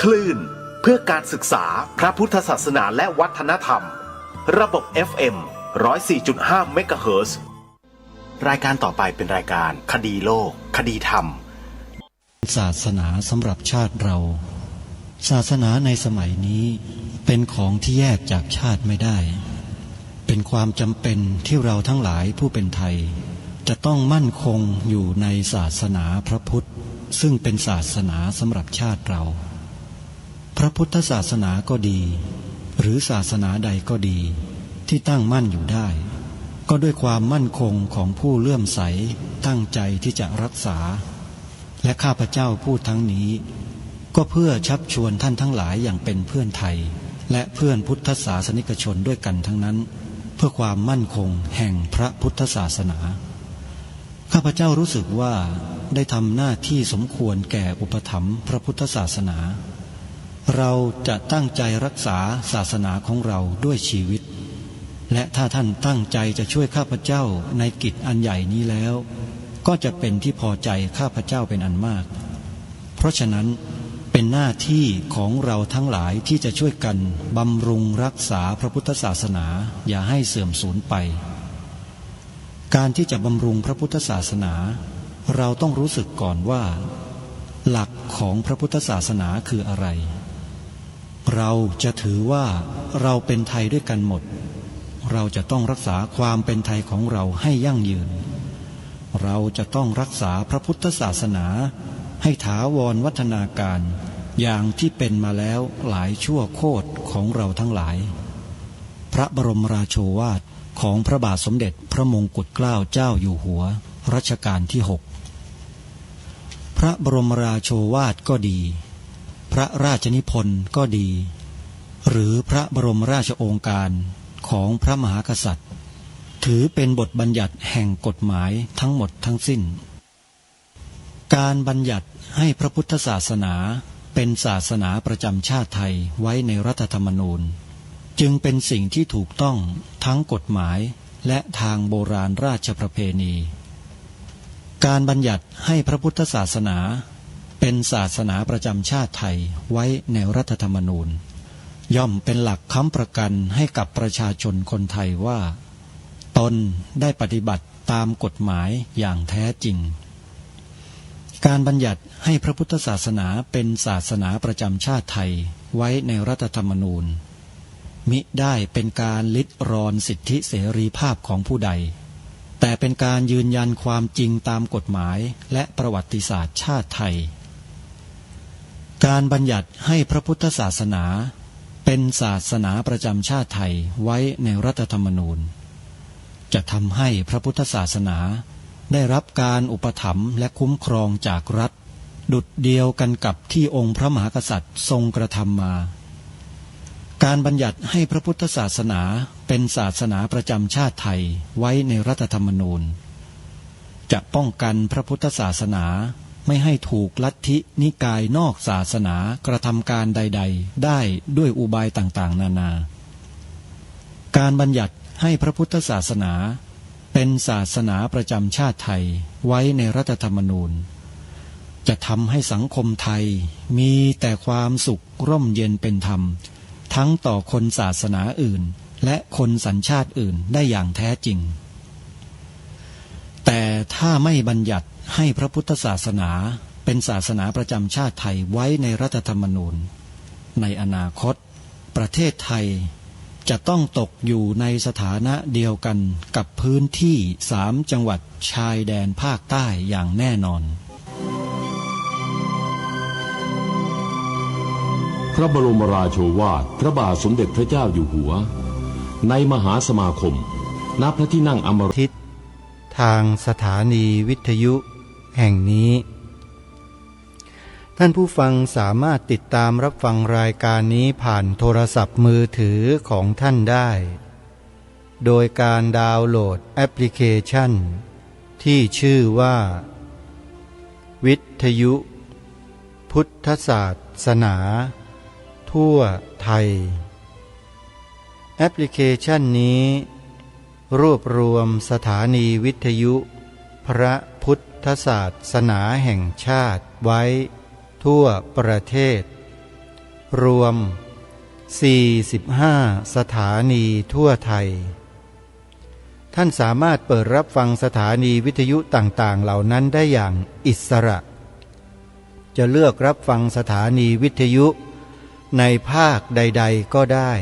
คลื่นเพื่อการศึกษาพระพุทธศาสนาและวัฒนธรรมระบบ FM 104.5 เมกะเฮิรตซ์รายการต่อไปเป็นรายการคดีโลกคดีธรรมศาสนาสำหรับชาติเราศาสนาในสมัยนี้เป็นของที่แยกจากชาติไม่ได้เป็นความจำเป็นที่เราทั้งหลายผู้เป็นไทยจะต้องมั่นคงอยู่ในศาสนาพระพุทธซึ่งเป็นศาสนาสำหรับชาติเราพระพุทธศาสนาก็ดีหรือศาสนาใดก็ดีที่ตั้งมั่นอยู่ได้ก็ด้วยความมั่นคงของผู้เลื่อมใสตั้งใจที่จะรักษาและข้าพเจ้าพูดทั้งนี้ก็เพื่อชักชวนท่านทั้งหลายอย่างเป็นเพื่อนไทยและเพื่อนพุทธศาสนิกชนด้วยกันทั้งนั้นเพื่อความมั่นคงแห่งพระพุทธศาสนาข้าพเจ้ารู้สึกว่าได้ทำหน้าที่สมควรแก่อุปถัมภ์พระพุทธศาสนาเราจะตั้งใจรักษาศาสนาของเราด้วยชีวิตและถ้าท่านตั้งใจจะช่วยข้าพเจ้าในกิจอันใหญ่นี้แล้วก็จะเป็นที่พอใจข้าพเจ้าเป็นอันมากเพราะฉะนั้นเป็นหน้าที่ของเราทั้งหลายที่จะช่วยกันบำรุงรักษาพระพุทธศาสนาอย่าให้เสื่อมสูญไปการที่จะบำรุงพระพุทธศาสนาเราต้องรู้สึกก่อนว่าหลักของพระพุทธศาสนาคืออะไรเราจะถือว่าเราเป็นไทยด้วยกันหมดเราจะต้องรักษาความเป็นไทยของเราให้ยั่งยืนเราจะต้องรักษาพระพุทธศาสนาให้ถาวรวัฒนาการอย่างที่เป็นมาแล้วหลายชั่วโคตรของเราทั้งหลายพระบรมราโชวาทของพระบาทสมเด็จพระมงกุฎเกล้าเจ้าอยู่หัวรัชกาลที่ 6พระบรมราโชวาทก็ดีพระราชนิพนธ์ก็ดีหรือพระบรมราชโองการของพระมหากษัตริย์ถือเป็นบทบัญญัติแห่งกฎหมายทั้งหมดทั้งสิ้นการบัญญัติให้พระพุทธศาสนาเป็นศาสนาประจำชาติไทยไว้ในรัฐธรรมนูญจึงเป็นสิ่งที่ถูกต้องทั้งกฎหมายและทางโบราณราชประเพณีการบัญญัติให้พระพุทธศาสนาเป็นศาสนาประจำชาติไทยไว้ในรัฐธรรมนูญย่อมเป็นหลักค้ำประกันให้กับประชาชนคนไทยว่าตนได้ปฏิบัติตามกฎหมายอย่างแท้จริงการบัญญัติให้พระพุทธศาสนาเป็นศาสนาประจำชาติไทยไว้ในรัฐธรรมนูญมิได้เป็นการลิดรอนสิทธิเสรีภาพของผู้ใดแต่เป็นการยืนยันความจริงตามกฎหมายและประวัติศาสตร์ชาติไทยการบัญญัติให้พระพุทธศาสนาเป็นศาสนาประจำชาติไทยไว้ในรัฐธรรมนูญจะทำให้พระพุทธศาสนาได้รับการอุปถัมภ์และคุ้มครองจากรัฐดุจเดียวกันกับที่องค์พระมหากษัตริย์ทรงกระทำมาการบัญญัติให้พระพุทธศาสนาเป็นศาสนาประจำชาติไทยไว้ในรัฐธรรมนูญจะป้องกันพระพุทธศาสนาไม่ให้ถูกลัทธินิกายนอกศาสนากระทำการใดๆได้ด้วยอุบายต่างๆนานาการบัญญัติให้พระพุทธศาสนาเป็นศาสนาประจำชาติไทยไว้ในรัฐธรรมนูญจะทำให้สังคมไทยมีแต่ความสุขร่มเย็นเป็นธรรมทั้งต่อคนศาสนาอื่นและคนสัญชาติอื่นได้อย่างแท้จริงแต่ถ้าไม่บัญญัติให้พระพุทธศาสนาเป็นศาสนาประจำชาติไทยไว้ในรัฐธรรมนูญในอนาคตประเทศไทยจะต้องตกอยู่ในสถานะเดียวกันกับพื้นที่3จังหวัดชายแดนภาคใต้อย่างแน่นอนพระบรมราโชวาทพระบาทสมเด็จพระเจ้าอยู่หัวในมหาสมาคมณพระที่นั่งอมฤตทางสถานีวิทยุแห่งนี้ท่านผู้ฟังสามารถติดตามรับฟังรายการนี้ผ่านโทรศัพท์มือถือของท่านได้โดยการดาวน์โหลดแอปพลิเคชันที่ชื่อว่าวิทยุพุทธศาสนาทั่วไทยแอปพลิเคชันนี้รวบรวมสถานีวิทยุพระพุทธศาสนาแห่งชาติไว้ทั่วประเทศ รวม45สถานีทั่วไทยท่านสามารถเปิดรับฟังสถานีวิทยุต่างๆเหล่านั้นได้อย่างอิสระจะเลือกรับฟังสถานีวิทยุในภาคใดๆก็ได้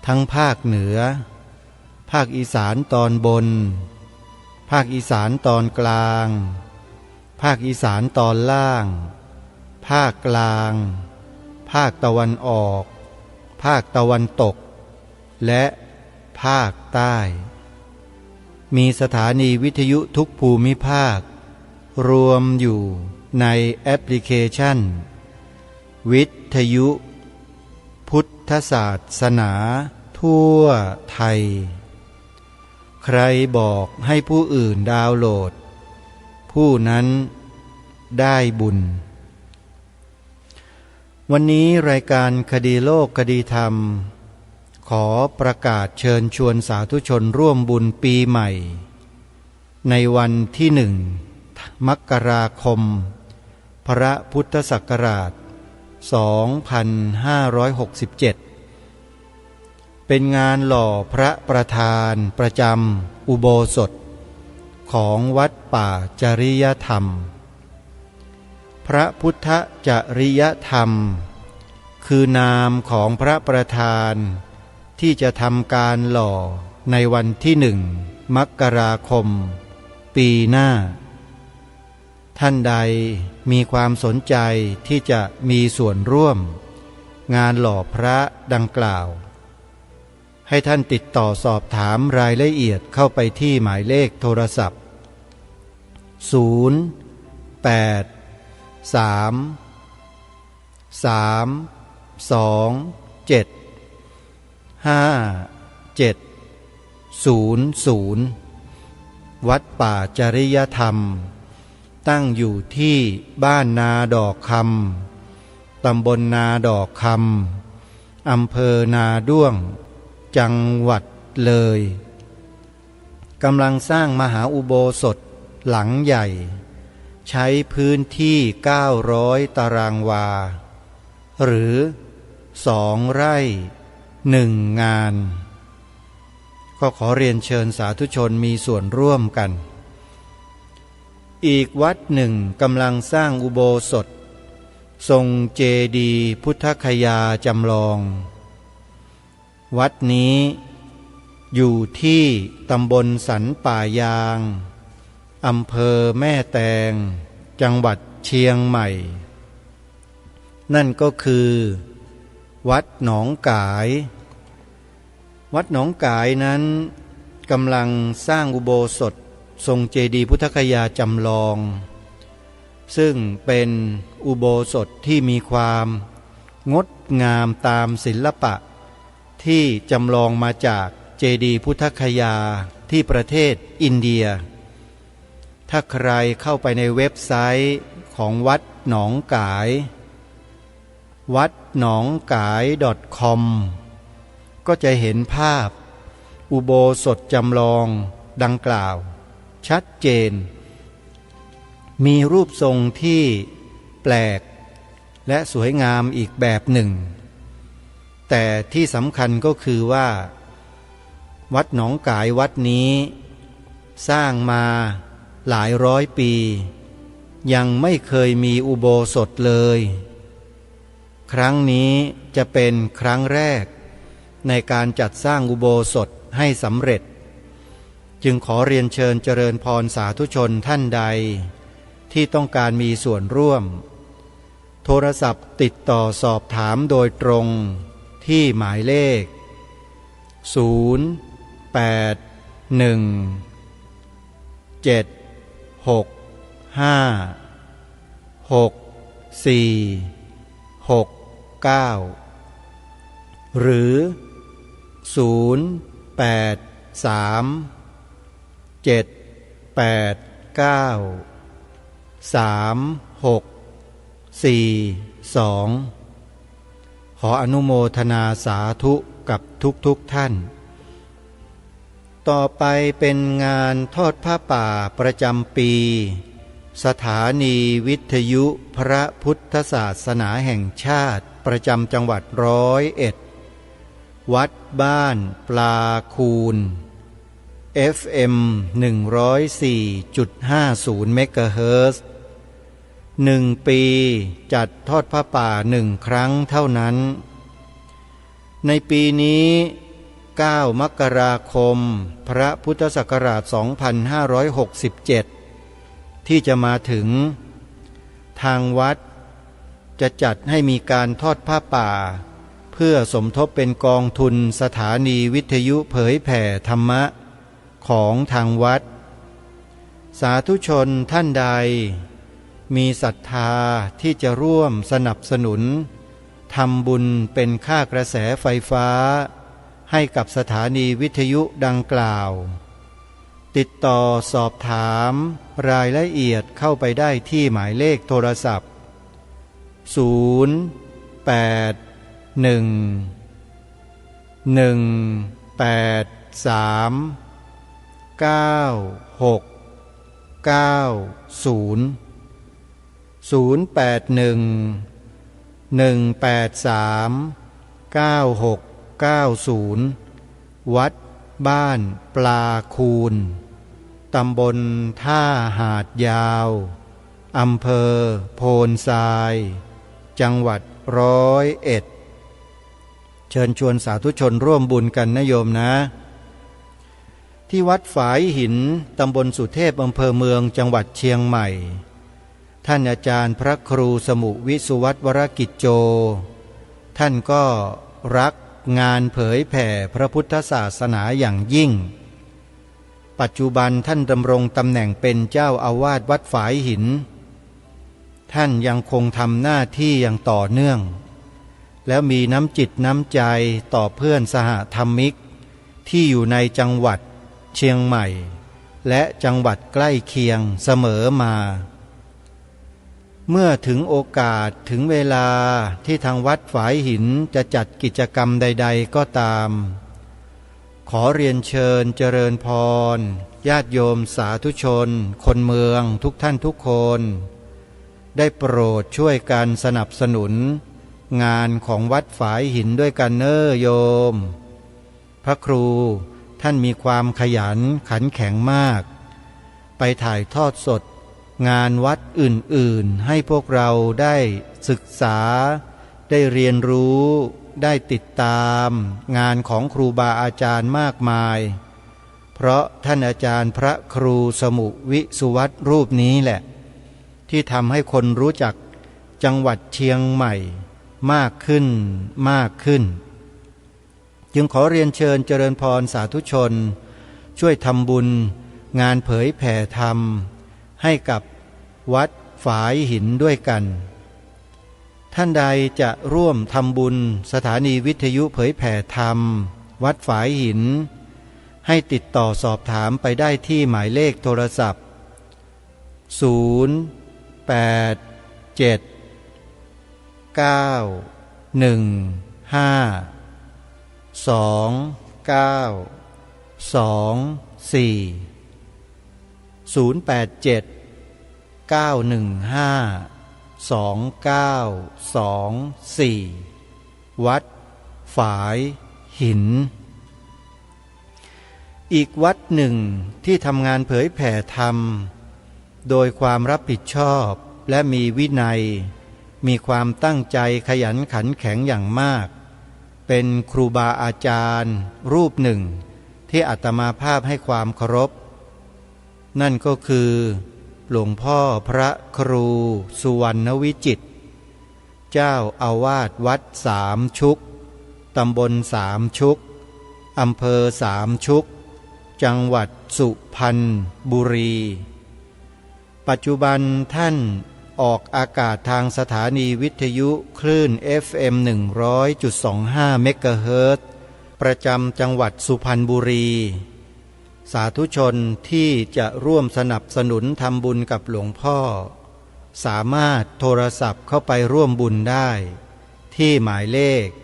ทั้งภาคเหนือภาคอีสานตอนบนภาคอีสานตอนกลางภาคอีสานตอนล่างภาคกลางภาคตะวันออกภาคตะวันตกและภาคใต้มีสถานีวิทยุทุกภูมิภาครวมอยู่ในแอปพลิเคชันวิทยุพุทธศาสนาทั่วไทยใครบอกให้ผู้อื่นดาวน์โหลดผู้นั้นได้บุญวันนี้รายการคดีโลกคดีธรรมขอประกาศเชิญชวนสาธุชนร่วมบุญปีใหม่ในวันที่1 มกราคมพระพุทธศักราช 2567 เป็นงานหล่อพระประธานประจำอุโบสถของวัดป่าจริยธรรมพระพุทธจริยธรรมคือนามของพระประธานที่จะทำการหล่อในวันที่1 มกราคมปีหน้าท่านใดมีความสนใจที่จะมีส่วนร่วมงานหล่อพระดังกล่าวให้ท่านติดต่อสอบถามรายละเอียดเข้าไปที่หมายเลขโทรศัพท์วัดป่าจริยธรรมตั้งอยู่ที่บ้านนาดอกคำตำบลนาดอกคำอำเภอนาด้วงจังหวัดเลยกำลังสร้างมหาอุโบสถหลังใหญ่ใช้พื้นที่900ตารางวาหรือ2 ไร่ 1 งานก็ขอเรียนเชิญสาธุชนมีส่วนร่วมกันอีกวัดหนึ่งกำลังสร้างอุโบสถทรงเจดีย์พุทธคยาจำลองวัดนี้อยู่ที่ตำบลสันป่ายางอำเภอแม่แตงจังหวัดเชียงใหม่นั่นก็คือวัดหนองกายวัดหนองกายนั้นกำลังสร้างอุโบสถทรงเจดีย์พุทธคยาจำลองซึ่งเป็นอุโบสถที่มีความงดงามตามศิลปะที่จำลองมาจากเจดีย์พุทธคยาที่ประเทศอินเดียถ้าใครเข้าไปในเว็บไซต์ของวัดหนองกายวัดหนองกาย .com ก็จะเห็นภาพอุโบสถจำลองดังกล่าวชัดเจนมีรูปทรงที่แปลกและสวยงามอีกแบบหนึ่งแต่ที่สำคัญก็คือว่าวัดหนองกายวัดนี้สร้างมาหลายร้อยปียังไม่เคยมีอุโบสถเลยครั้งนี้จะเป็นครั้งแรกในการจัดสร้างอุโบสถให้สำเร็จจึงขอเรียนเชิญเจริญพรสาธุชนท่านใดที่ต้องการมีส่วนร่วมโทรศัพท์ติดต่อสอบถามโดยตรงที่หมายเลข081-765-6469หรือ0838923642ขออนุโมทนาสาธุกับทุกท่านต่อไปเป็นงานทอดผ้าป่าประจำปีสถานีวิทยุพระพุทธศาสนาแห่งชาติ ประจำจังหวัด101วัดบ้านปลาคูน FM 104.50 เมกะเฮิรตซ์1 ปีจัดทอดผ้าป่า1 ครั้งเท่านั้นในปีนี้9 มกราคมพระพุทธศักราช 2567 ที่จะมาถึงทางวัดจะจัดให้มีการทอดผ้าป่าเพื่อสมทบเป็นกองทุนสถานีวิทยุเผยแผ่ธรรมะของทางวัดสาธุชนท่านใดมีศรัทธาที่จะร่วมสนับสนุนทำบุญเป็นค่ากระแสไฟฟ้าให้กับสถานีวิทยุดังกล่าวติดต่อสอบถามรายละเอียดเข้าไปได้ที่หมายเลขโทรศัพท์วัดบ้านปลาคูนตำบลท่าหาดยาวอำเภอโพนทรายจังหวัด101เชิญชวนสาธุชนร่วมบุญกันนะโยมนะที่วัดฝายหินตำบลสุเทพอำเภอเมืองจังหวัดเชียงใหม่ท่านอาจารย์พระครูสมุวิสุวัตวรกิจโจท่านก็รักงานเผยแผ่พระพุทธศาสนาอย่างยิ่งปัจจุบันท่านดำรงตำแหน่งเป็นเจ้าอาวาสวัดฝายหินท่านยังคงทำหน้าที่อย่างต่อเนื่องแล้วมีน้ำจิตน้ำใจต่อเพื่อนสหธรรมิกที่อยู่ในจังหวัดเชียงใหม่และจังหวัดใกล้เคียงเสมอมาเมื่อถึงโอกาสถึงเวลาที่ทางวัดฝายหินจะจัดกิจกรรมใดๆก็ตามขอเรียนเชิญเจริญพรญาติโยมสาธุชนคนเมืองทุกท่านทุกคนได้โปรดช่วยกันสนับสนุนงานของวัดฝายหินด้วยกันเน้อโยมพระครูท่านมีความขยันขันแข็งมากไปถ่ายทอดสดงานวัดอื่นๆให้พวกเราได้ศึกษาได้เรียนรู้ได้ติดตามงานของครูบาอาจารย์มากมายเพราะท่านอาจารย์พระครูสมุวิสุวัตรูปนี้แหละที่ทำให้คนรู้จักจังหวัดเชียงใหม่มากขึ้นจึงขอเรียนเชิญเจริญพรสาธุชนช่วยทำบุญงานเผยแผ่ธรรมให้กับวัดฝายหินด้วยกันท่านใดจะร่วมทำบุญสถานีวิทยุเผยแผ่ธรรมวัดฝายหินให้ติดต่อสอบถามไปได้ที่หมายเลขโทรศัพท์วัดฝายหินอีกวัดหนึ่งที่ทำงานเผยแผ่ธรรมโดยความรับผิดชอบและมีวินัยมีความตั้งใจขยันขันแข็งอย่างมากเป็นครูบาอาจารย์รูปหนึ่งที่อาตมาภาพให้ความเคารพนั่นก็คือหลวงพ่อพระครูสุวรรณวิจิตรเจ้าอาวาสวัดสามชุกตำบลสามชุกอำเภอสามชุกจังหวัดสุพรรณบุรีปัจจุบันท่านออกอากาศทางสถานีวิทยุคลื่น FM 100.25 เมกะเฮิรตซ์ประจำจังหวัดสุพรรณบุรีสาธุชนที่จะร่วมสนับสนุนทำบุญกับหลวงพ่อสามารถโทรศัพท์เข้าไปร่วมบุญได้ที่หมายเลข089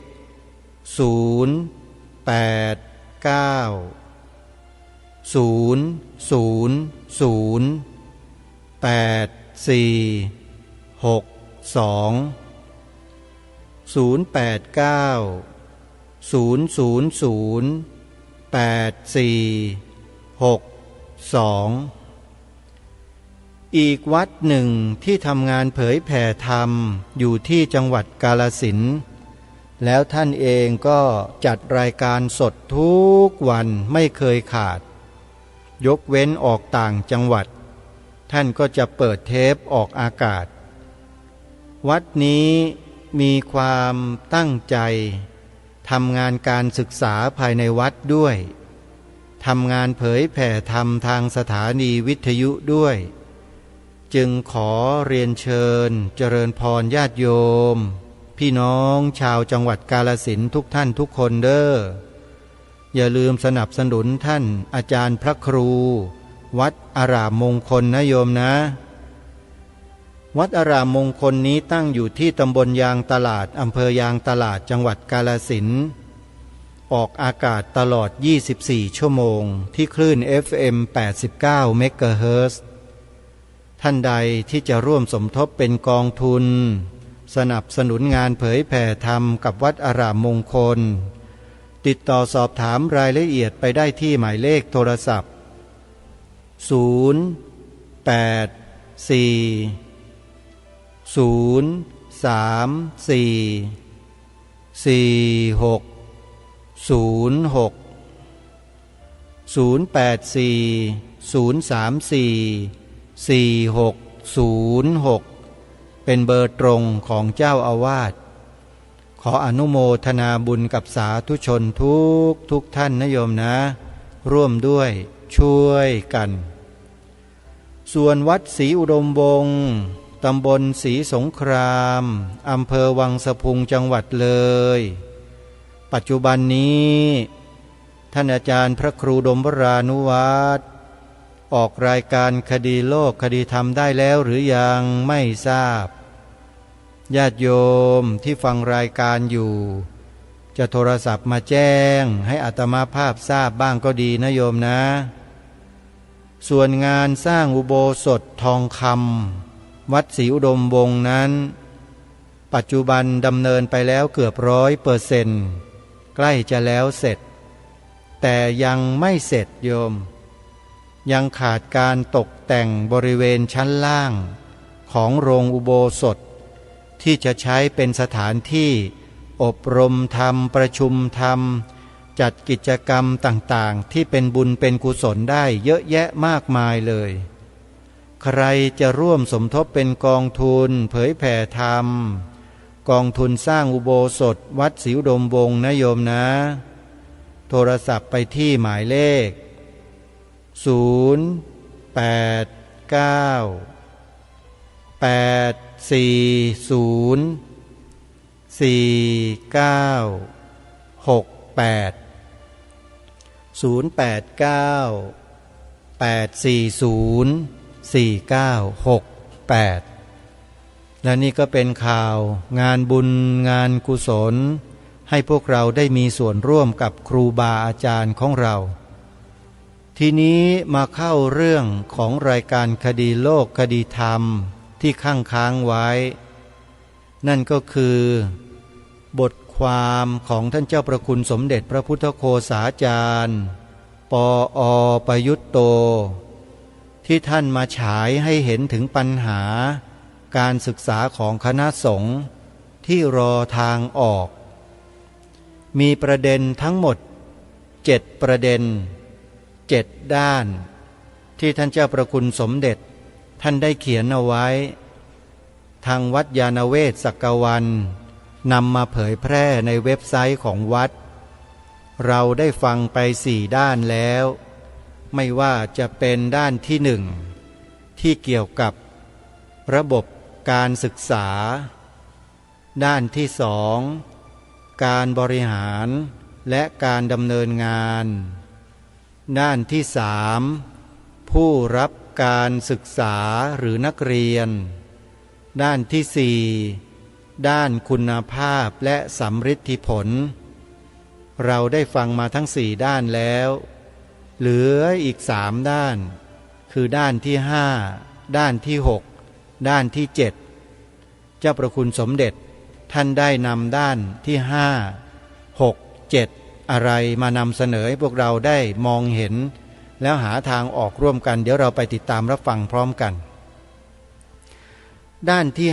000 8462 อีกวัดหนึ่งที่ทำงานเผยแผ่ธรรมอยู่ที่จังหวัดกาฬสินธุ์แล้วท่านเองก็จัดรายการสดทุกวันไม่เคยขาดยกเว้นออกต่างจังหวัดท่านก็จะเปิดเทปออกอากาศวัดนี้มีความตั้งใจทำงานการศึกษาภายในวัดด้วยทำงานเผยแผ่ธรรมทางสถานีวิทยุด้วยจึงขอเรียนเชิญเจริญพรญาติโยมพี่น้องชาวจังหวัดกาฬสินธุ์ทุกท่านทุกคนเด้ออย่าลืมสนับสนุนท่านอาจารย์พระครูวัดอารามมงคลนะโยมนะวัดอารามมงคลนี้ตั้งอยู่ที่ตำบลยางตลาดอำเภอยางตลาดจังหวัดกาฬสินธุ์ออกอากาศตลอด24ชั่วโมงที่คลื่น FM 89 เมกะเฮิรตซ์ท่านใดที่จะร่วมสมทบเป็นกองทุนสนับสนุนงานเผยแผ่ธรรมกับวัดอารามมงคลติดต่อสอบถามรายละเอียดไปได้ที่หมายเลขโทรศัพท์เป็นเบอร์ตรงของเจ้าอาวาสขออนุโมทนาบุญกับสาธุชนทุกท่านนะโยมนะร่วมด้วยช่วยกันส่วนวัดศรีอุดมวงศ์ตำบลศรีสงครามอำเภอวังสะพุงจังหวัดเลยปัจจุบันนี้ท่านอาจารย์พระครูดมวรานุวัฒน์ออกรายการคดีโลกคดีธรรมได้แล้วหรือยังไม่ทราบญาติโยมที่ฟังรายการอยู่จะโทรศัพท์มาแจ้งให้อาตมาภาพทราบบ้างก็ดีนะโยมนะส่วนงานสร้างอุโบสถทองคำวัดศรีอุดมวงศ์นั้นปัจจุบันดำเนินไปแล้วเกือบ100%ใกล้จะแล้วเสร็จแต่ยังไม่เสร็จโยมยังขาดการตกแต่งบริเวณชั้นล่างของโรงอุโบสถที่จะใช้เป็นสถานที่อบรมธรรมประชุมธรรมจัดกิจกรรมต่างๆที่เป็นบุญเป็นกุศลได้เยอะแยะมากมายเลยใครจะร่วมสมทบเป็นกองทุนเผยแผ่ธรรมกองทุนสร้างอุโบสถวัดศรีอุดมวงศ์นะโยมนะโทรศัพท์ไปที่หมายเลขและนี่ก็เป็นข่าวงานบุญงานกุศลให้พวกเราได้มีส่วนร่วมกับครูบาอาจารย์ของเราทีนี้มาเข้าเรื่องของรายการคดีโลกคดีธรรมที่ค้างไว้นั่นก็คือบทความของท่านเจ้าประคุณสมเด็จพระพุทธโฆษาจารย์ปอ.ประยุตโตที่ท่านมาฉายให้เห็นถึงปัญหาการศึกษาของคณะสงฆ์ที่รอทางออกมีประเด็นทั้งหมด7ประเด็น7ด้านที่ท่านเจ้าประคุณสมเด็จท่านได้เขียนเอาไว้ทางวัดยานเวศสักวันนำมาเผยแพร่ในเว็บไซต์ของวัดเราได้ฟังไป4ด้านแล้วไม่ว่าจะเป็นด้านที่1ที่เกี่ยวกับระบบการศึกษาด้านที่2การบริหารและการดำเนินงานด้านที่3ผู้รับการศึกษาหรือนักเรียนด้านที่4ด้านคุณภาพและสำฤทธิผลเราได้ฟังมาทั้ง4ด้านแล้วเหลืออีก3ด้านคือด้านที่5ด้านที่6ด้านที่7เจ้าประคุณสมเด็จ ท่านได้นำด้านที่5 6 7อะไรมานำเสนอให้พวกเราได้มองเห็นแล้วหาทางออกร่วมกันเดี๋ยวเราไปติดตามรับฟังพร้อมกันด้านที่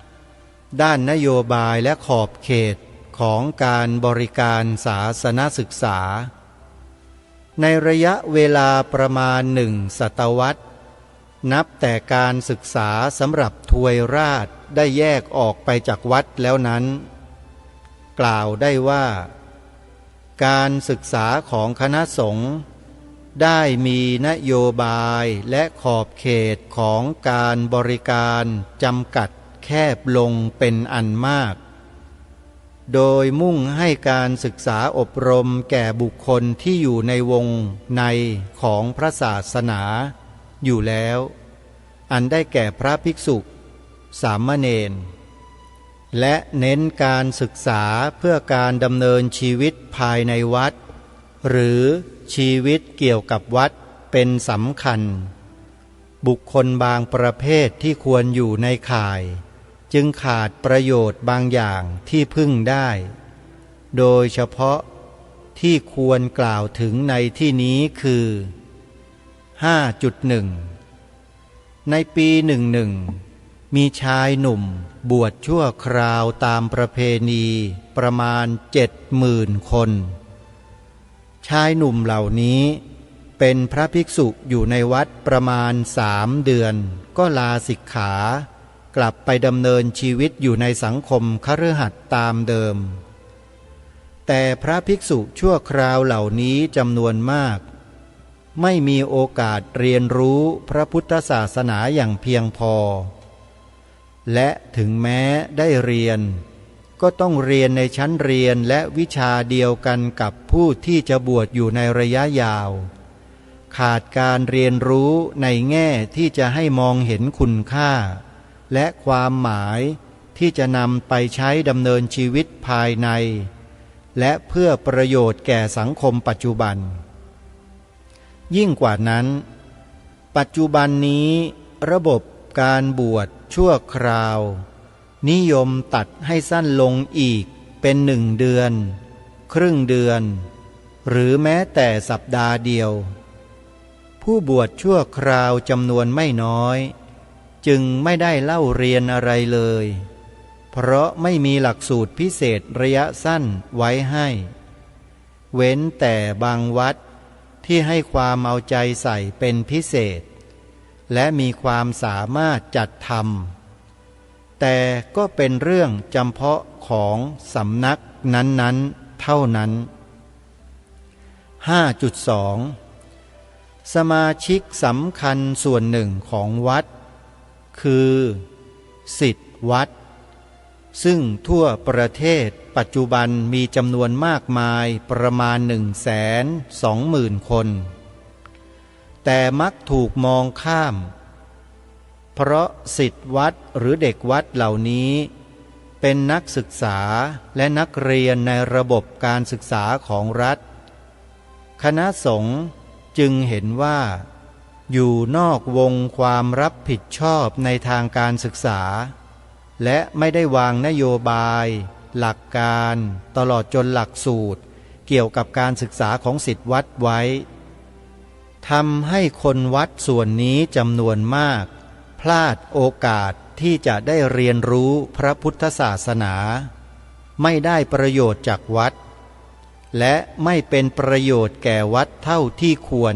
5ด้านนโยบายและขอบเขตของการบริการศาสนศึกษาในระยะเวลาประมาณ1 ศตวรรษนับแต่การศึกษาสำหรับทวยราชได้แยกออกไปจากวัดแล้วนั้นกล่าวได้ว่าการศึกษาของคณะสงฆ์ได้มีนโยบายและขอบเขตของการบริการจำกัดแคบลงเป็นอันมากโดยมุ่งให้การศึกษาอบรมแก่บุคคลที่อยู่ในวงในของพระศาสนาอยู่แล้วอันได้แก่พระภิกษุสามเณรและเน้นการศึกษาเพื่อการดำเนินชีวิตภายในวัดหรือชีวิตเกี่ยวกับวัดเป็นสำคัญบุคคลบางประเภทที่ควรอยู่ในข่ายจึงขาดประโยชน์บางอย่างที่พึ่งได้โดยเฉพาะที่ควรกล่าวถึงในที่นี้คือ 5.1 ในปี11มีชายหนุ่มบวชชั่วคราวตามประเพณีประมาณ 70,000 คนชายหนุ่มเหล่านี้เป็นพระภิกษุอยู่ในวัดประมาณ3 เดือนก็ลาสิกขากลับไปดำเนินชีวิตอยู่ในสังคมคฤหัสถ์ตามเดิมแต่พระภิกษุชั่วคราวเหล่านี้จำนวนมากไม่มีโอกาสเรียนรู้พระพุทธศาสนาอย่างเพียงพอและถึงแม้ได้เรียนก็ต้องเรียนในชั้นเรียนและวิชาเดียวกันกับผู้ที่จะบวชอยู่ในระยะยาวขาดการเรียนรู้ในแง่ที่จะให้มองเห็นคุณค่าและความหมายที่จะนำไปใช้ดำเนินชีวิตภายในและเพื่อประโยชน์แก่สังคมปัจจุบันยิ่งกว่านั้นปัจจุบันนี้ระบบการบวชชั่วคราวนิยมตัดให้สั้นลงอีกเป็น1 เดือนครึ่งเดือนหรือแม้แต่สัปดาห์เดียวผู้บวชชั่วคราวจำนวนไม่น้อยจึงไม่ได้เล่าเรียนอะไรเลยเพราะไม่มีหลักสูตรพิเศษระยะสั้นไว้ให้เว้นแต่บางวัดที่ให้ความเอาใจใส่เป็นพิเศษและมีความสามารถจัดทำแต่ก็เป็นเรื่องจำเพาะของสำนักนั้นๆเท่านั้น 5.2 สมาชิกสำคัญส่วนหนึ่งของวัดคือศิษย์วัดซึ่งทั่วประเทศปัจจุบันมีจำนวนมากมายประมาณ 120,000 คนแต่มักถูกมองข้ามเพราะศิษย์วัดหรือเด็กวัดเหล่านี้เป็นนักศึกษาและนักเรียนในระบบการศึกษาของรัฐคณะสงฆ์จึงเห็นว่าอยู่นอกวงความรับผิดชอบในทางการศึกษาและไม่ได้วางนโยบายหลักการตลอดจนหลักสูตรเกี่ยวกับการศึกษาของศิษย์วัดไว้ทำให้คนวัดส่วนนี้จำนวนมากพลาดโอกาสที่จะได้เรียนรู้พระพุทธศาสนาไม่ได้ประโยชน์จากวัดและไม่เป็นประโยชน์แก่วัดเท่าที่ควร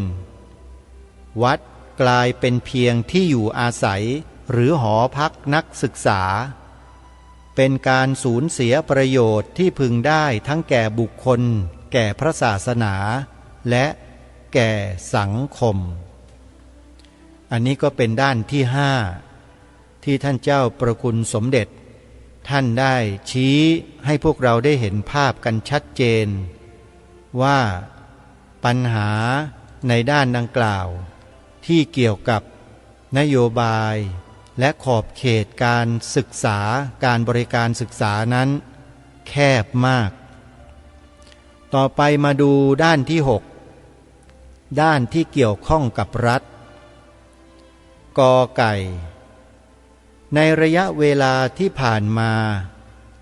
วัดกลายเป็นเพียงที่อยู่อาศัยหรือหอพักนักศึกษาเป็นการสูญเสียประโยชน์ที่พึงได้ทั้งแก่บุคคลแก่พระศาสนาและแก่สังคมอันนี้ก็เป็นด้านที่5ที่ท่านเจ้าประคุณสมเด็จท่านได้ชี้ให้พวกเราได้เห็นภาพกันชัดเจนว่าปัญหาในด้านดังกล่าวที่เกี่ยวกับนโยบายและขอบเขตการศึกษาการบริการศึกษานั้นแคบมากต่อไปมาดูด้านที่6ด้านที่เกี่ยวข้องกับรัฐกอไก่ในระยะเวลาที่ผ่านมา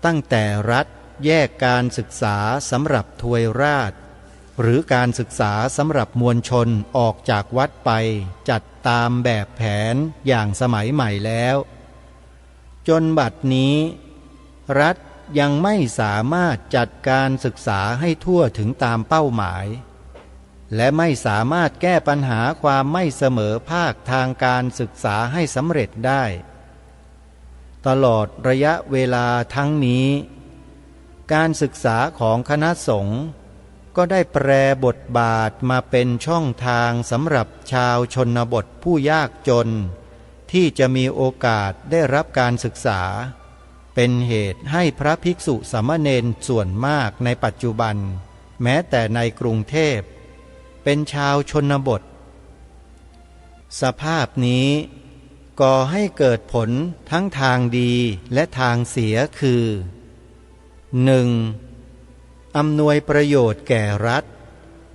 ตั้งแต่รัฐแยกการศึกษาสำหรับทวยราชหรือการศึกษาสำหรับมวลชนออกจากวัดไปจัดตามแบบแผนอย่างสมัยใหม่แล้วจนบัดนี้รัฐยังไม่สามารถจัดการศึกษาให้ทั่วถึงตามเป้าหมายและไม่สามารถแก้ปัญหาความไม่เสมอภาคทางการศึกษาให้สำเร็จได้ตลอดระยะเวลาทั้งนี้การศึกษาของคณะสงฆ์ก็ได้แปรบทบาทมาเป็นช่องทางสำหรับชาวชนบทผู้ยากจนที่จะมีโอกาสได้รับการศึกษาเป็นเหตุให้พระภิกษุสามเณรส่วนมากในปัจจุบันแม้แต่ในกรุงเทพเป็นชาวชนบทสภาพนี้ก่อให้เกิดผลทั้งทางดีและทางเสียคือ 1. อำนวยประโยชน์แก่รัฐ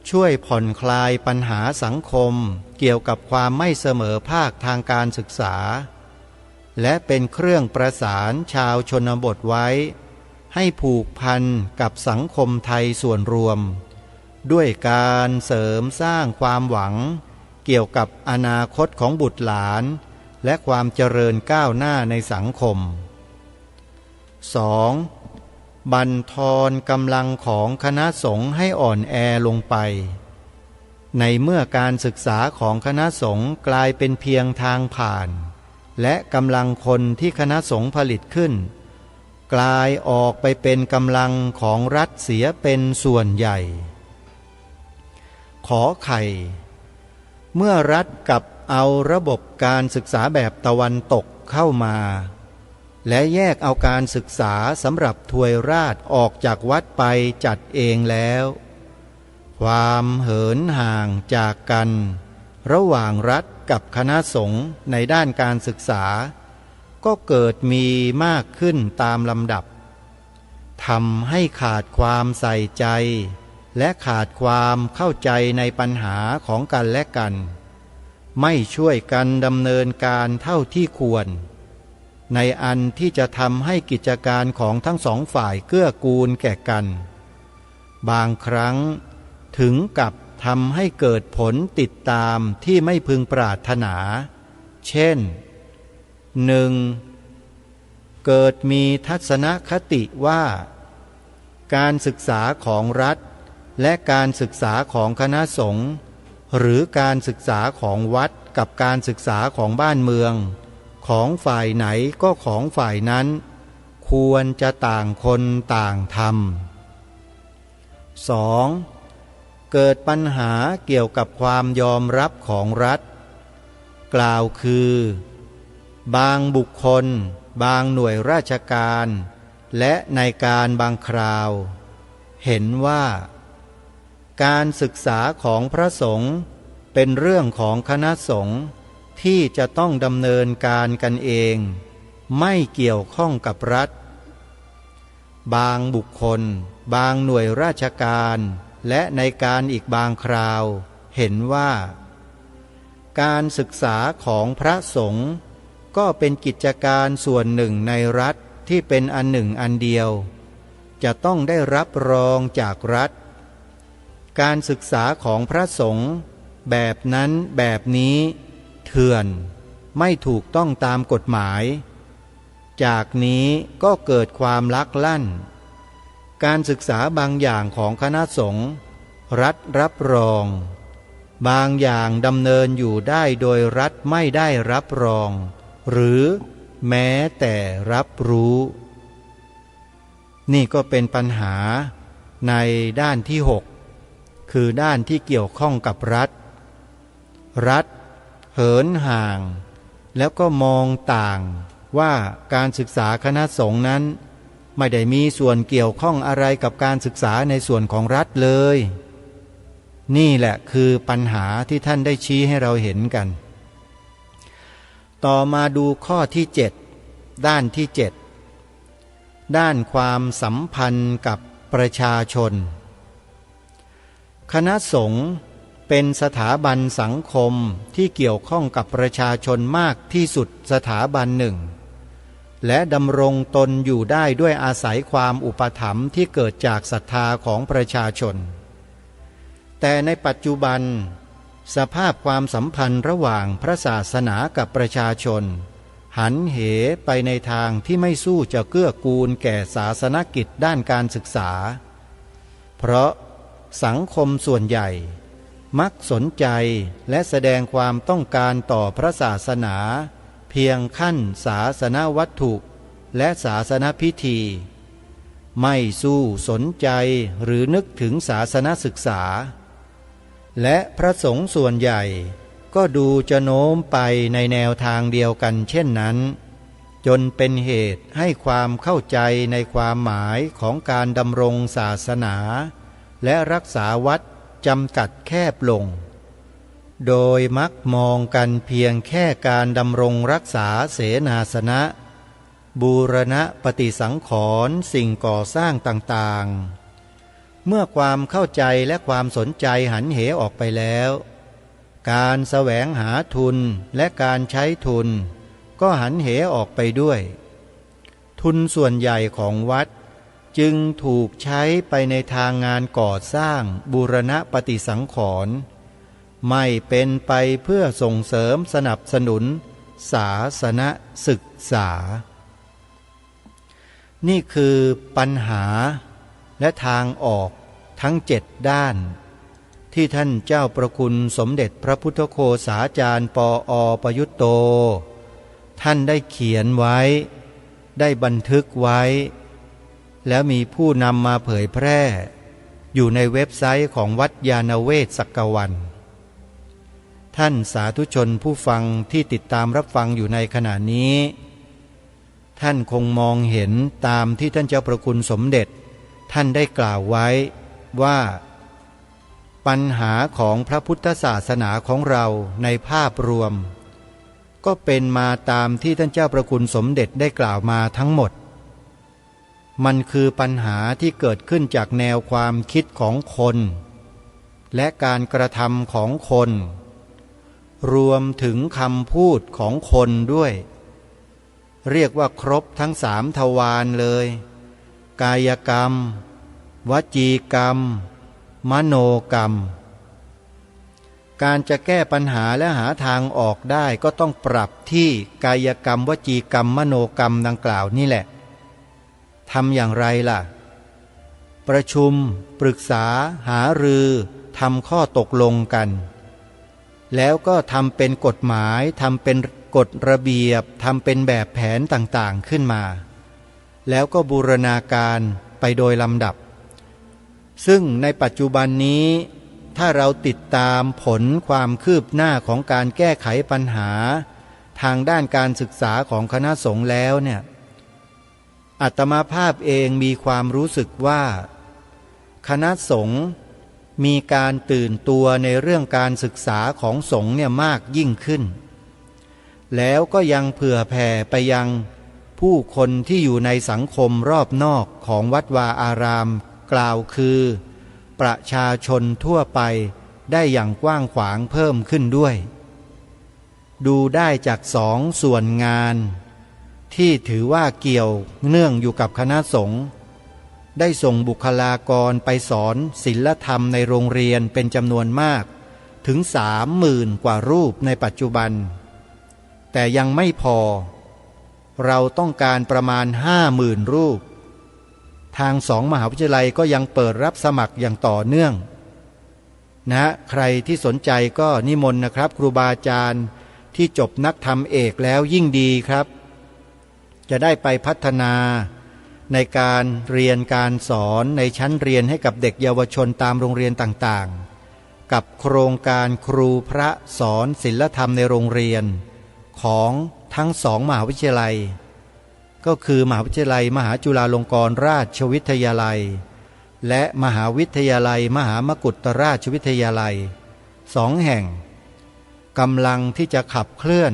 ช่วยผ่อนคลายปัญหาสังคมเกี่ยวกับความไม่เสมอภาคทางการศึกษาและเป็นเครื่องประสานชาวชนบทไว้ให้ผูกพันกับสังคมไทยส่วนรวมด้วยการเสริมสร้างความหวังเกี่ยวกับอนาคตของบุตรหลานและความเจริญก้าวหน้าในสังคม 2. บั่นทอนกำลังของคณะสงฆ์ให้อ่อนแอลงไปในเมื่อการศึกษาของคณะสงฆ์กลายเป็นเพียงทางผ่านและกำลังคนที่คณะสงฆ์ผลิตขึ้นกลายออกไปเป็นกำลังของรัฐเสียเป็นส่วนใหญ่ขอไข่เมื่อรัฐกับเอาระบบการศึกษาแบบตะวันตกเข้ามาและแยกเอาการศึกษาสำหรับทวยราชออกจากวัดไปจัดเองแล้วความเหินห่างจากกันระหว่างรัฐกับคณะสงฆ์ในด้านการศึกษาก็เกิดมีมากขึ้นตามลำดับทำให้ขาดความใส่ใจและขาดความเข้าใจในปัญหาของกันและกันไม่ช่วยกันดำเนินการเท่าที่ควรในอันที่จะทำให้กิจการของทั้งสองฝ่ายเกื้อกูลแก่กันบางครั้งถึงกับทำให้เกิดผลติดตามที่ไม่พึงปรารถนาเช่น 1. เกิดมีทัศนคติว่าการศึกษาของรัฐและการศึกษาของคณะสงฆ์หรือการศึกษาของวัดกับการศึกษาของบ้านเมืองของฝ่ายไหนก็ของฝ่ายนั้นควรจะต่างคนต่างทำ 2. เกิดปัญหาเกี่ยวกับความยอมรับของรัฐกล่าวคือบางบุคคลบางหน่วยราชการและในการบางคราวเห็นว่าการศึกษาของพระสงฆ์เป็นเรื่องของคณะสงฆ์ที่จะต้องดำเนินการกันเองไม่เกี่ยวข้องกับรัฐบางบุคคลบางหน่วยราชการและในการอีกบางคราวเห็นว่าการศึกษาของพระสงฆ์ก็เป็นกิจการส่วนหนึ่งในรัฐที่เป็นอันหนึ่งอันเดียวจะต้องได้รับรองจากรัฐการศึกษาของพระสงฆ์แบบนั้นแบบนี้เถื่อนไม่ถูกต้องตามกฎหมายจากนี้ก็เกิดความลักลั่นการศึกษาบางอย่างของคณะสงฆ์รัฐรับรองบางอย่างดำเนินอยู่ได้โดยรัฐไม่ได้รับรองหรือแม้แต่รับรู้นี่ก็เป็นปัญหาในด้านที่ 6คือด้านที่เกี่ยวข้องกับรัฐเหินห่างแล้วก็มองต่างว่าการศึกษาคณะสงฆ์นั้นไม่ได้มีส่วนเกี่ยวข้องอะไรกับการศึกษาในส่วนของรัฐเลยนี่แหละคือปัญหาที่ท่านได้ชี้ให้เราเห็นกันต่อมาดูข้อที่ 7ด้านที่ 7ด้านความสัมพันธ์กับประชาชนคณะสงฆ์เป็นสถาบันสังคมที่เกี่ยวข้องกับประชาชนมากที่สุดสถาบันหนึ่ง และดำรงตนอยู่ได้ด้วยอาศัยความอุปถัมภ์ที่เกิดจากศรัทธาของประชาชนแต่ในปัจจุบันสภาพความสัมพันธ์ระหว่างพระศาสนากับประชาชนหันเหไปในทางที่ไม่สู้จะเกื้อกูลแก่ศาสนกิจด้านการศึกษาเพราะสังคมส่วนใหญ่มักสนใจและแสดงความต้องการต่อพระศาสนาเพียงขั้นศาสนวัตถุและศาสนพิธีไม่สู้สนใจหรือนึกถึงศาสนศึกษาและพระสงฆ์ส่วนใหญ่ก็ดูจะโน้มไปในแนวทางเดียวกันเช่นนั้นจนเป็นเหตุให้ความเข้าใจในความหมายของการดำรงศาสนาและรักษาวัดจำกัดแคบลงโดยมักมองกันเพียงแค่การดำรงรักษาเสนาสนะบูรณะปฏิสังขรณ์สิ่งก่อสร้างต่างๆเมื่อความเข้าใจและความสนใจหันเหออกไปแล้วการแสวงหาทุนและการใช้ทุนก็หันเหออกไปด้วยทุนส่วนใหญ่ของวัดจึงถูกใช้ไปในทางงานก่อสร้างบูรณะปฏิสังขรณ์ไม่เป็นไปเพื่อส่งเสริมสนับสนุนศาสนศึกษานี่คือปัญหาและทางออกทั้ง7ด้านที่ท่านเจ้าประคุณสมเด็จพระพุทธโฆษาจารย์ปอ.ประยุตโตท่านได้เขียนไว้ได้บันทึกไว้แล้วมีผู้นำมาเผยแพร่อยู่ในเว็บไซต์ของวัดยานเวศสักวันท่านสาธุชนผู้ฟังที่ติดตามรับฟังอยู่ในขณะนี้ท่านคงมองเห็นตามที่ท่านเจ้าประคุณสมเด็จท่านได้กล่าวไว้ว่าปัญหาของพระพุทธศาสนาของเราในภาพรวมก็เป็นมาตามที่ท่านเจ้าประคุณสมเด็จได้กล่าวมาทั้งหมดมันคือปัญหาที่เกิดขึ้นจากแนวความคิดของคนและการกระทำของคนรวมถึงคำพูดของคนด้วยเรียกว่าครบทั้ง3 ทวารเลยกายกรรมวจีกรรมมโนกรรมการจะแก้ปัญหาและหาทางออกได้ก็ต้องปรับที่กายกรรมวจีกรรมมโนกรรมดังกล่าวนี่แหละทำอย่างไรล่ะประชุมปรึกษาหารือทำข้อตกลงกันแล้วก็ทำเป็นกฎหมายทำเป็นกฎระเบียบทำเป็นแบบแผนต่างๆขึ้นมาแล้วก็บูรณาการไปโดยลำดับซึ่งในปัจจุบันนี้ถ้าเราติดตามผลความคืบหน้าของการแก้ไขปัญหาทางด้านการศึกษาของคณะสงฆ์แล้วเนี่ยอาตมาภาพเองมีความรู้สึกว่าคณะสงฆ์มีการตื่นตัวในเรื่องการศึกษาของสงฆ์เนี่ยมากยิ่งขึ้นแล้วก็ยังเผื่อแผ่ไปยังผู้คนที่อยู่ในสังคมรอบนอกของวัดวาอารามกล่าวคือประชาชนทั่วไปได้อย่างกว้างขวางเพิ่มขึ้นด้วยดูได้จาก2 ส่วนงานที่ถือว่าเกี่ยวเนื่องอยู่กับคณะสงฆ์ได้ส่งบุคลากรไปสอนศีลธรรมในโรงเรียนเป็นจำนวนมากถึง 30,000 กว่ารูปในปัจจุบันแต่ยังไม่พอเราต้องการประมาณ 50,000 รูปทาง2 มหาวิทยาลัยก็ยังเปิดรับสมัครอย่างต่อเนื่องนะใครที่สนใจก็นิมนต์นะครับครูบาอาจารย์ที่จบนักธรรมเอกแล้วยิ่งดีครับจะได้ไปพัฒนาในการเรียนการสอนในชั้นเรียนให้กับเด็กเยาวชนตามโรงเรียนต่างๆกับโครงการครูพระสอนศีลธรรมในโรงเรียนของทั้ง2 มหาวิทยาลัยก็คือมหาวิทยาลัยมหาจุฬาลงกรณราชวิทยาลัยและมหาวิทยาลัยมหามกุฏราชวิทยาลัย2 แห่งกำลังที่จะขับเคลื่อน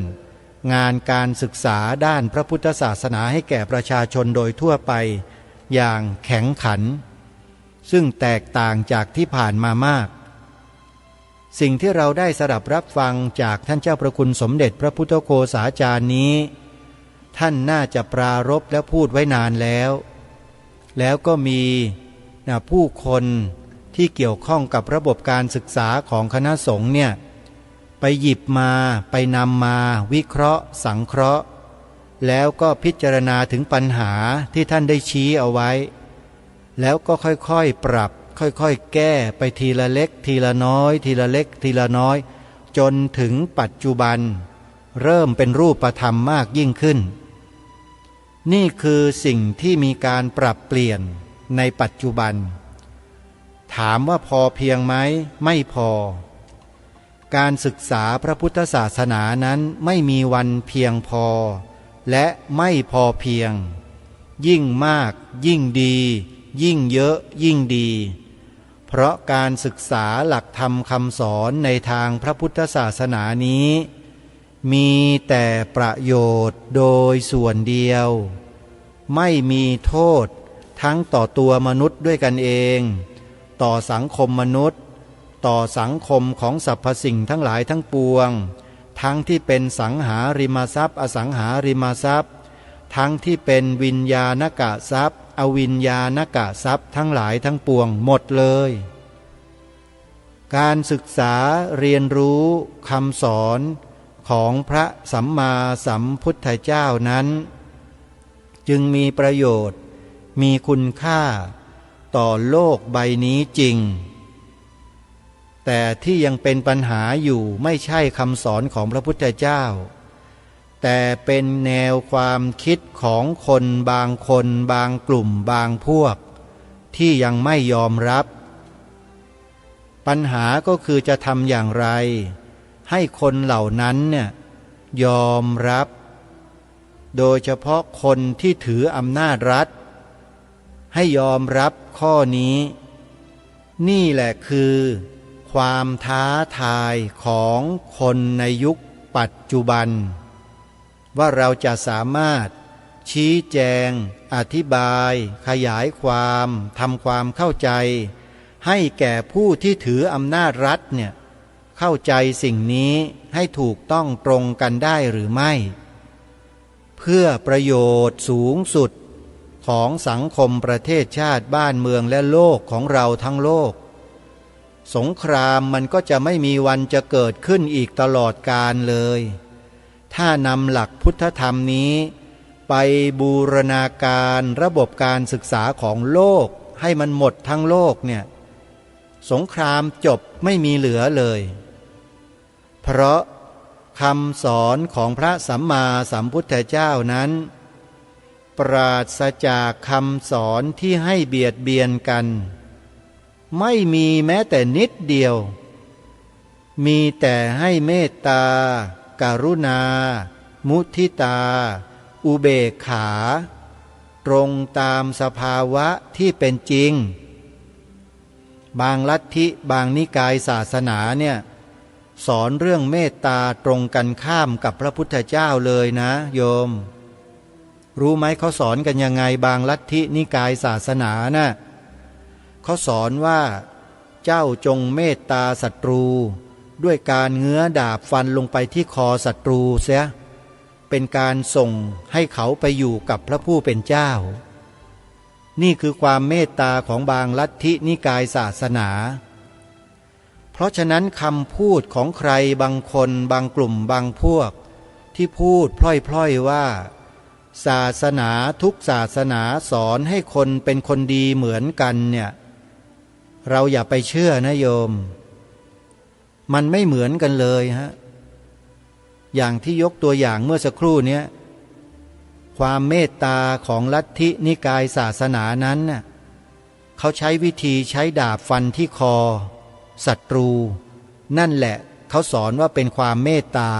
งานการศึกษาด้านพระพุทธศาสนาให้แก่ประชาชนโดยทั่วไปอย่างแข็งขันซึ่งแตกต่างจากที่ผ่านมามากสิ่งที่เราได้สดับรับฟังจากท่านเจ้าประคุณสมเด็จพระพุทธโฆษาจารย์นี้ ท่านน่าจะปรารภและพูดไว้นานแล้วก็มีผู้คนที่เกี่ยวข้องกับระบบการศึกษาของคณะสงฆ์เนี่ยไปหยิบมาไปนำมาวิเคราะห์สังเคราะห์แล้วก็พิจารณาถึงปัญหาที่ท่านได้ชี้เอาไว้แล้วก็ค่อยๆปรับค่อยๆแก้ไปทีละเล็กทีละน้อยทีละเล็กทีละน้อยจนถึงปัจจุบันเริ่มเป็นรูปธรรมมากยิ่งขึ้นนี่คือสิ่งที่มีการปรับเปลี่ยนในปัจจุบันถามว่าพอเพียงไหมไม่พอการศึกษาพระพุทธศาสนานั้นไม่มีวันเพียงพอและไม่พอเพียงยิ่งมากยิ่งดียิ่งเยอะยิ่งดีเพราะการศึกษาหลักธรรมคำสอนในทางพระพุทธศาสนานี้มีแต่ประโยชน์โดยส่วนเดียวไม่มีโทษทั้งต่อตัวมนุษย์ด้วยกันเองต่อสังคมมนุษย์ต่อสังคมของสรรพสิ่งทั้งหลายทั้งปวงทั้งที่เป็นสังหาริมทรัพย์อสังหาริมทรัพย์ทั้งที่เป็นวิญญาณกะทรัพย์อวิญญาณกะทรัพย์ทั้งหลายทั้งปวงหมดเลยการศึกษาเรียนรู้คำสอนของพระสัมมาสัมพุทธเจ้านั้นจึงมีประโยชน์มีคุณค่าต่อโลกใบนี้จริงแต่ที่ยังเป็นปัญหาอยู่ไม่ใช่คำสอนของพระพุทธเจ้าแต่เป็นแนวความคิดของคนบางคนบางกลุ่มบางพวกที่ยังไม่ยอมรับปัญหาก็คือจะทำอย่างไรให้คนเหล่านั้นเนี่ยยอมรับโดยเฉพาะคนที่ถืออำนาจรัฐให้ยอมรับข้อนี้นี่แหละคือความท้าทายของคนในยุคปัจจุบันว่าเราจะสามารถชี้แจงอธิบายขยายความทำความเข้าใจให้แก่ผู้ที่ถืออำนาจรัฐเนี่ยเข้าใจสิ่งนี้ให้ถูกต้องตรงกันได้หรือไม่เพื่อประโยชน์สูงสุดของสังคมประเทศชาติบ้านเมืองและโลกของเราทั้งโลกสงครามมันก็จะไม่มีวันจะเกิดขึ้นอีกตลอดกาลเลยถ้านำหลักพุทธธรรมนี้ไปบูรณาการระบบการศึกษาของโลกให้มันหมดทั้งโลกเนี่ยสงครามจบไม่มีเหลือเลยเพราะคำสอนของพระสัมมาสัมพุทธเจ้านั้นปราศจากคำสอนที่ให้เบียดเบียนกันไม่มีแม้แต่นิดเดียวมีแต่ให้เมตตากรุณามุทิตาอุเบกขาตรงตามสภาวะที่เป็นจริงบางลัทธิบางนิกายศาสนาเนี่ยสอนเรื่องเมตตาตรงกันข้ามกับพระพุทธเจ้าเลยนะโยมรู้ไหมเขาสอนกันยังไงบางลัทธินิกายศาสนาน่ะเขาสอนว่าเจ้าจงเมตตาศัตรูด้วยการเงื้อดาบฟันลงไปที่คอศัตรูเสียเป็นการส่งให้เขาไปอยู่กับพระผู้เป็นเจ้านี่คือความเมตตาของบางลัทธินิกายศาสนาเพราะฉะนั้นคำพูดของใครบางคนบางกลุ่มบางพวกที่พูดพล่อยๆว่าศาสนาทุกศาสนาสอนให้คนเป็นคนดีเหมือนกันเนี่ยเราอย่าไปเชื่อนะโยมมันไม่เหมือนกันเลยฮะอย่างที่ยกตัวอย่างเมื่อสักครู่นี้ความเมตตาของลัทธินิกายศาสนานั้นน่ะเขาใช้วิธีใช้ดาบฟันที่คอศัตรูนั่นแหละเขาสอนว่าเป็นความเมตตา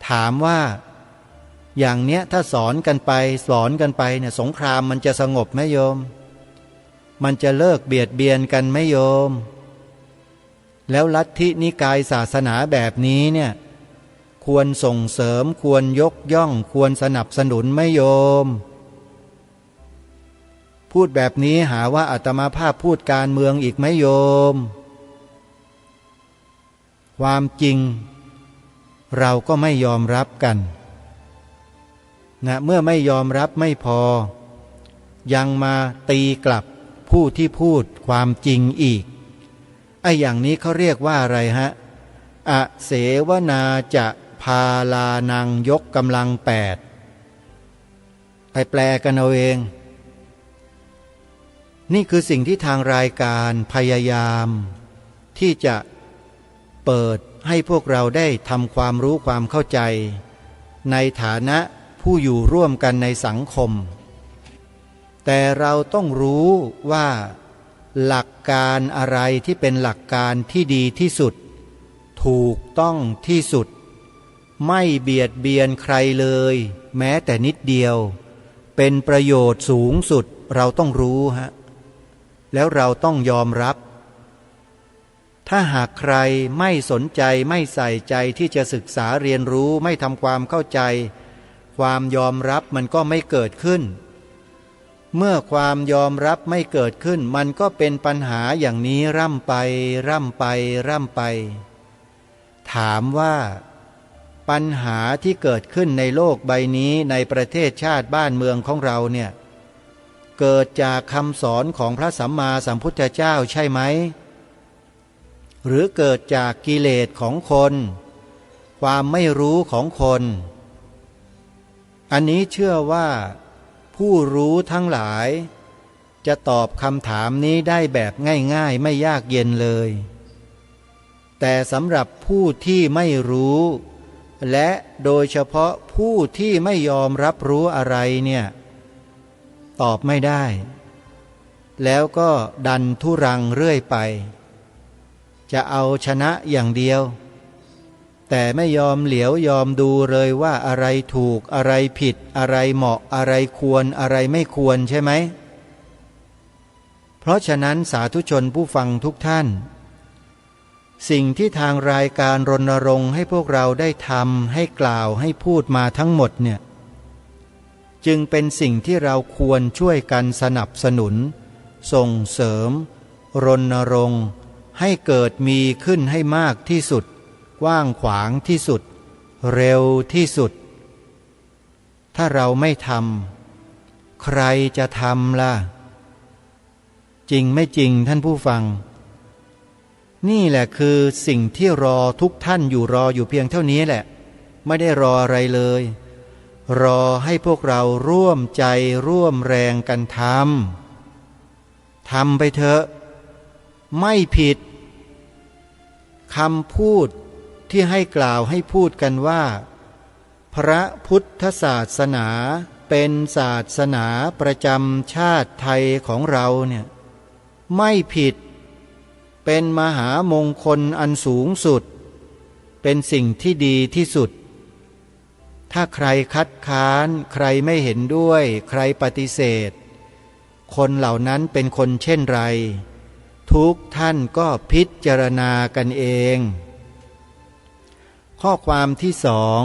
ถามว่าอย่างเนี้ยถ้าสอนกันไปเนี่ยสงครามมันจะสงบไหมโยมมันจะเลิกเบียดเบียนกันไหมโยมแล้วลัทธินิกายศาสนาแบบนี้เนี่ยควรส่งเสริมควรยกย่องควรสนับสนุนไหมโยมพูดแบบนี้หาว่าอาตมาภาพพูดการเมืองอีกไหมโยมความจริงเราก็ไม่ยอมรับกัน นะเมื่อไม่ยอมรับไม่พอยังมาตีกลับผู้ที่พูดความจริงอีกไอ้อย่างนี้เขาเรียกว่าอะไรฮะอเสวนาจะพาลานังยกกำลัง8ไปแปลกันเอาเองนี่คือสิ่งที่ทางรายการพยายามที่จะเปิดให้พวกเราได้ทำความรู้ความเข้าใจในฐานะผู้อยู่ร่วมกันในสังคมแต่เราต้องรู้ว่าหลักการอะไรที่เป็นหลักการที่ดีที่สุดถูกต้องที่สุดไม่เบียดเบียนใครเลยแม้แต่นิดเดียวเป็นประโยชน์สูงสุดเราต้องรู้ฮะแล้วเราต้องยอมรับถ้าหากใครไม่สนใจไม่ใส่ใจที่จะศึกษาเรียนรู้ไม่ทำความเข้าใจความยอมรับมันก็ไม่เกิดขึ้นเมื่อความยอมรับไม่เกิดขึ้นมันก็เป็นปัญหาอย่างนี้ร่ำไปร่ำไปร่ำไปถามว่าปัญหาที่เกิดขึ้นในโลกใบนี้ในประเทศชาติบ้านเมืองของเราเนี่ยเกิดจากคำสอนของพระสัมมาสัมพุทธเจ้าใช่ไหมหรือเกิดจากกิเลสของคนความไม่รู้ของคนอันนี้เชื่อว่าผู้รู้ทั้งหลายจะตอบคำถามนี้ได้แบบง่ายๆไม่ยากเย็นเลยแต่สำหรับผู้ที่ไม่รู้และโดยเฉพาะผู้ที่ไม่ยอมรับรู้อะไรเนี่ยตอบไม่ได้แล้วก็ดันทุรังเรื่อยไปจะเอาชนะอย่างเดียวแต่ไม่ยอมเหลียวยอมดูเลยว่าอะไรถูกอะไรผิดอะไรเหมาะอะไรควรอะไรไม่ควรใช่ไหมเพราะฉะนั้นสาธุชนผู้ฟังทุกท่านสิ่งที่ทางรายการรณรงค์ให้พวกเราได้ทำให้กล่าวให้พูดมาทั้งหมดเนี่ยจึงเป็นสิ่งที่เราควรช่วยกันสนับสนุนส่งเสริมรณรงค์ให้เกิดมีขึ้นให้มากที่สุดกว้างขวางที่สุดเร็วที่สุดถ้าเราไม่ทำใครจะทำล่ะจริงไม่จริงท่านผู้ฟังนี่แหละคือสิ่งที่รอทุกท่านอยู่รออยู่เพียงเท่านี้แหละไม่ได้รออะไรเลยรอให้พวกเราร่วมใจร่วมแรงกันทำไปเถอะไม่ผิดคำพูดที่ให้กล่าวให้พูดกันว่าพระพุทธศาสนาเป็นศาสนาประจำชาติไทยของเราเนี่ยไม่ผิดเป็นมหามงคลอันสูงสุดเป็นสิ่งที่ดีที่สุดถ้าใครคัดค้านใครไม่เห็นด้วยใครปฏิเสธคนเหล่านั้นเป็นคนเช่นไรทุกท่านก็พิจารณากันเองข้อความที่สอง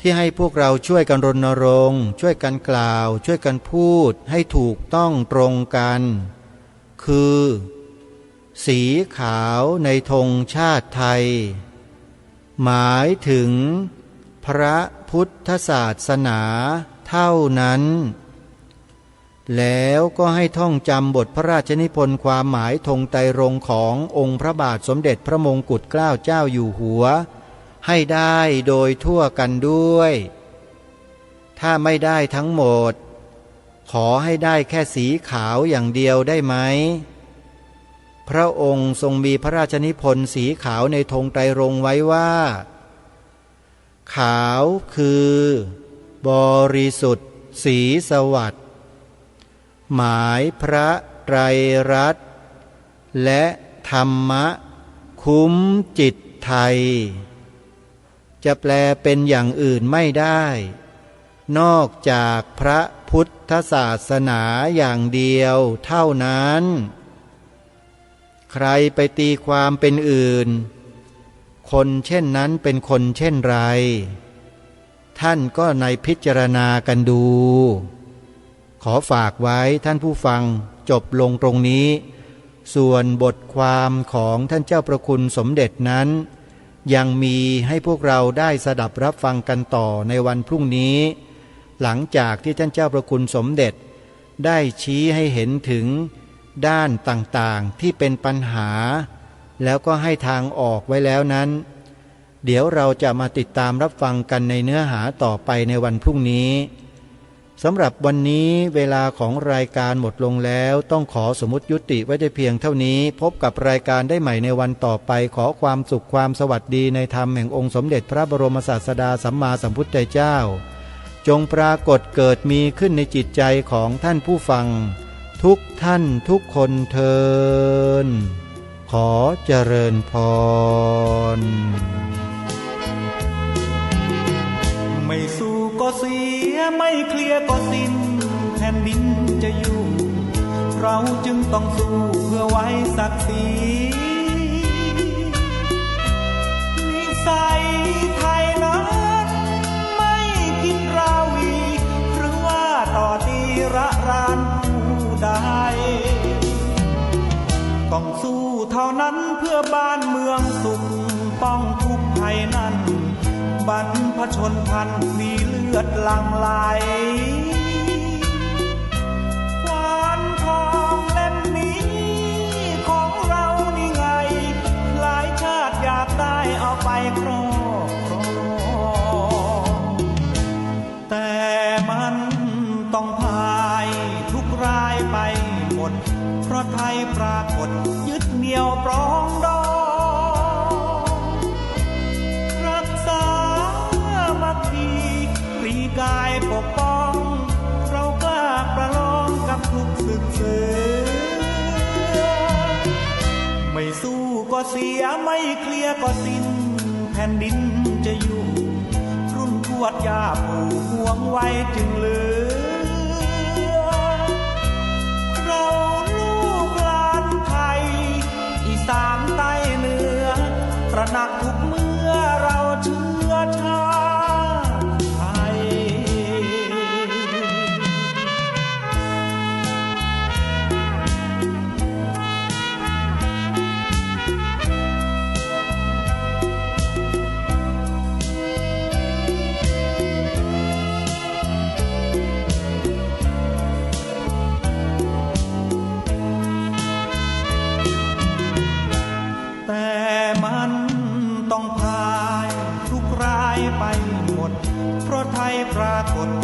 ที่ให้พวกเราช่วยกันรณรงค์ช่วยกันกล่าวช่วยกันพูดให้ถูกต้องตรงกันคือสีขาวในธงชาติไทยหมายถึงพระพุทธศาสนาเท่านั้นแล้วก็ให้ท่องจำบทพระราชนิพนธ์ความหมายธงไตรรงค์ขององค์พระบาทสมเด็จพระมงกุฎเกล้าเจ้าอยู่หัวให้ได้โดยทั่วกันด้วยถ้าไม่ได้ทั้งหมดขอให้ได้แค่สีขาวอย่างเดียวได้ไหมพระองค์ทรงมีพระราชนิพนธ์สีขาวในธงไตรรงค์ไว้ว่าขาวคือบริสุทธิ์สีสวัสดิ์หมายพระไตรรัตน์และธรรมะคุ้มจิตไทยจะแปลเป็นอย่างอื่นไม่ได้นอกจากพระพุทธศาสนาอย่างเดียวเท่านั้นใครไปตีความเป็นอื่นคนเช่นนั้นเป็นคนเช่นไรท่านก็ในพิจารณากันดูขอฝากไว้ท่านผู้ฟังจบลงตรงนี้ส่วนบทความของท่านเจ้าประคุณสมเด็จนั้นยังมีให้พวกเราได้สดับรับฟังกันต่อในวันพรุ่งนี้ หลังจากที่ท่านเจ้าประคุณสมเด็จได้ชี้ให้เห็นถึงด้านต่างๆที่เป็นปัญหาแล้วก็ให้ทางออกไว้แล้วนั้นเดี๋ยวเราจะมาติดตามรับฟังกันในเนื้อหาต่อไปในวันพรุ่งนี้สำหรับวันนี้เวลาของรายการหมดลงแล้วต้องขอสมมุติยุติไว้แต่เพียงเท่านี้พบกับรายการได้ใหม่ในวันต่อไปขอความสุขความสวัสดีในธรรมแห่งองค์สมเด็จพระบรมศาสดาสัมมาสัมพุทธเจ้าจงปรากฏเกิดมีขึ้นในจิตใจของท่านผู้ฟังทุกท่านทุกคนเทินขอเจริญพรไม่สู้ก็เสียไม่เคลียร์ก็สิ้นแผ่นดินจะอยู่เราจึงต้องสู้เพื่อไว้ศักดิ์ศรีนิสัยไทยนั้นไม่คิดราวีหรือว่าต่อตีระรานผู้ใดต้องสู้เท่านั้นเพื่อบ้านเมืองสุขป้องทุกภัยนั้นบรรพชนพันมีเลือดหลั่งไหลควานทองเล่มนี้ของเรานี่ไงหลายชาติอยากได้เอาไปครอบครองแต่มันต้องพายทุกรายไปหมดเพราะไทยปรากฏยึดเหนี่ยวปรองดองกายปกป้องเรากล้าประลองกับทุกศึกเสือไม่สู้ก็เสียไม่เคลียร์ก็สิ้นแผ่นดินจะอยู่รุ่นทวดย่าปู่ห่วงไว้จึงเหลือเราลูกหลานไทยอีสานใต้เหนือตระหนักทุกเมื่อเราเชื้อชาต้องพายทุกรายไปหมดเพราะไทยปรากฏ